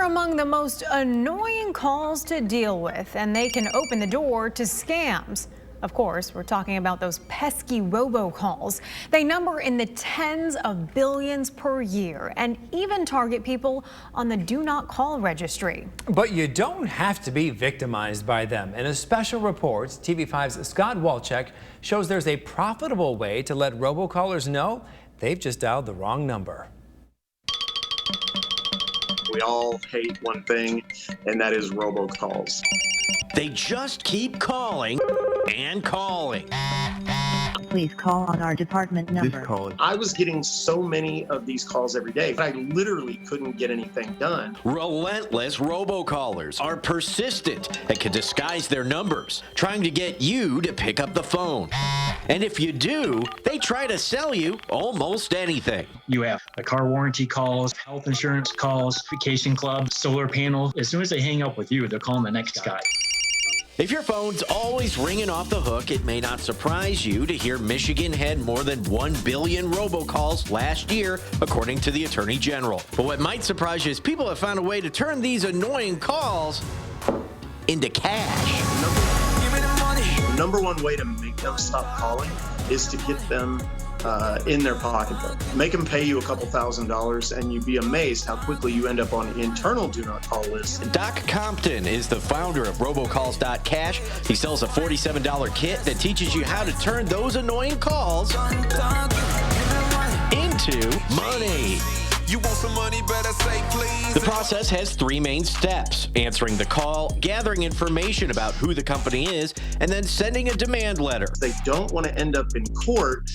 among the most annoying calls to deal with, and they can open the door to scams. Of course, we're talking about those pesky robocalls. They number in the tens of billions per year and even target people on the do not call registry. But you don't have to be victimized by them. In a special report, TV5's Scott Walczek shows there's a profitable way to let robocallers know they've just dialed the wrong number. We all hate one thing, and that is robocalls. They just keep calling and calling. Please call on our department number. I was getting so many of these calls every day, I literally couldn't get anything done. Relentless robocallers are persistent and can disguise their numbers, trying to get you to pick up the phone. And if you do, they try to sell you almost anything. You have the car warranty calls, health insurance calls, vacation club, solar panel. As soon as they hang up with you, they're calling the next guy. If your phone's always ringing off the hook, it may not surprise you to hear Michigan had more than 1 billion robocalls last year, according to the Attorney General. But what might surprise you is people have found a way to turn these annoying calls into cash. The number one way to make them stop calling is to get them in their pocketbook. Make them pay you a couple $1,000s, and you'd be amazed how quickly you end up on internal do not call lists. Doc Compton is the founder of robocalls.cash. He sells a $47 kit that teaches you how to turn those annoying calls into money. You want some money, better say please. The process has 3 main steps: answering the call, gathering information about who the company is, and then sending a demand letter. If they don't want to end up in court,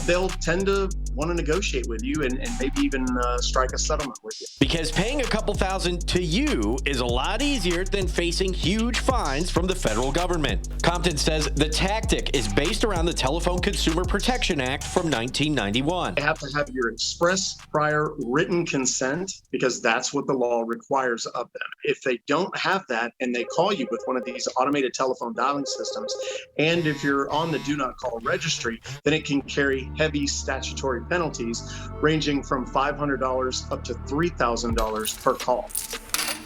they'll tend to want to negotiate with you and maybe even strike a settlement with you. Because paying a couple $1,000 to you is a lot easier than facing huge fines from the federal government. Compton says the tactic is based around the Telephone Consumer Protection Act from 1991. They have to have your express prior written consent, because that's what the law requires of them. If they don't have that and they call you with one of these automated telephone dialing systems, and if you're on the do not call registry, then it can carry heavy statutory penalties ranging from $500 up to $3,000 per call.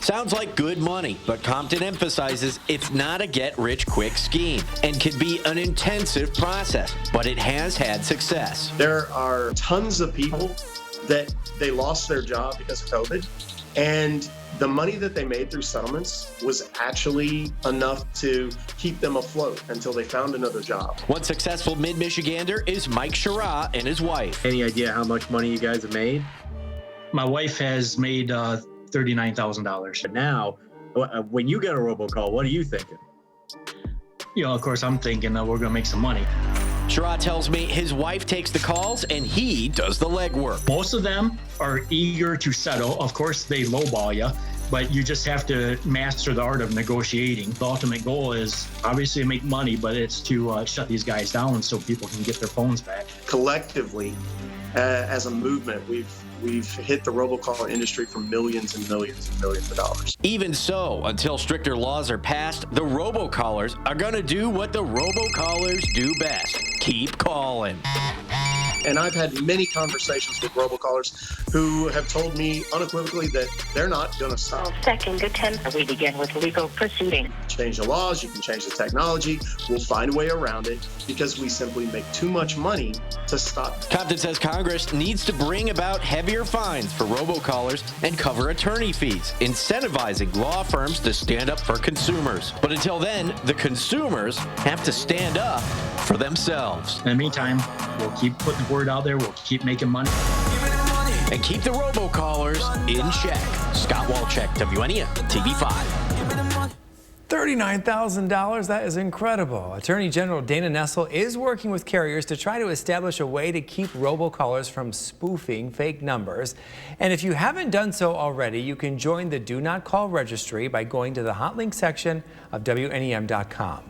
Sounds like good money, but Compton emphasizes it's not a get-rich-quick scheme and can be an intensive process, but it has had success. There are tons of people that they lost their job because of COVID, and the money that they made through settlements was actually enough to keep them afloat until they found another job. One successful mid-Michigander is Mike Shara and his wife. Any idea how much money you guys have made? My wife has made $39,000. Now, when you get a robocall, what are you thinking? You know, of course, I'm thinking that we're going to make some money. Shara tells me his wife takes the calls and he does the legwork. Most of them are eager to settle. Of course, they lowball you, but you just have to master the art of negotiating. The ultimate goal is obviously to make money, but it's to shut these guys down so people can get their phones back. Collectively, as a movement, we've hit the robocall industry for millions and millions and millions of dollars. Even so, until stricter laws are passed, the robocallers are going to do what the robocallers do best: keep calling. And I've had many conversations with robocallers who have told me unequivocally that they're not going to stop. Second attempt, we begin with legal proceeding. Change the laws, you can change the technology, we'll find a way around it, because we simply make too much money to stop. Compton says Congress needs to bring about heavier fines for robocallers and cover attorney fees, incentivizing law firms to stand up for consumers. But until then, the consumers have to stand up for themselves. In the meantime, we'll keep putting the word out there. We'll keep making money. And keep the robocallers in check. Scott Walczek, WNEM, TV5. $39,000, that is incredible. Attorney General Dana Nessel is working with carriers to try to establish a way to keep robocallers from spoofing fake numbers. And if you haven't done so already, you can join the Do Not Call registry by going to the hot link section of WNEM.com.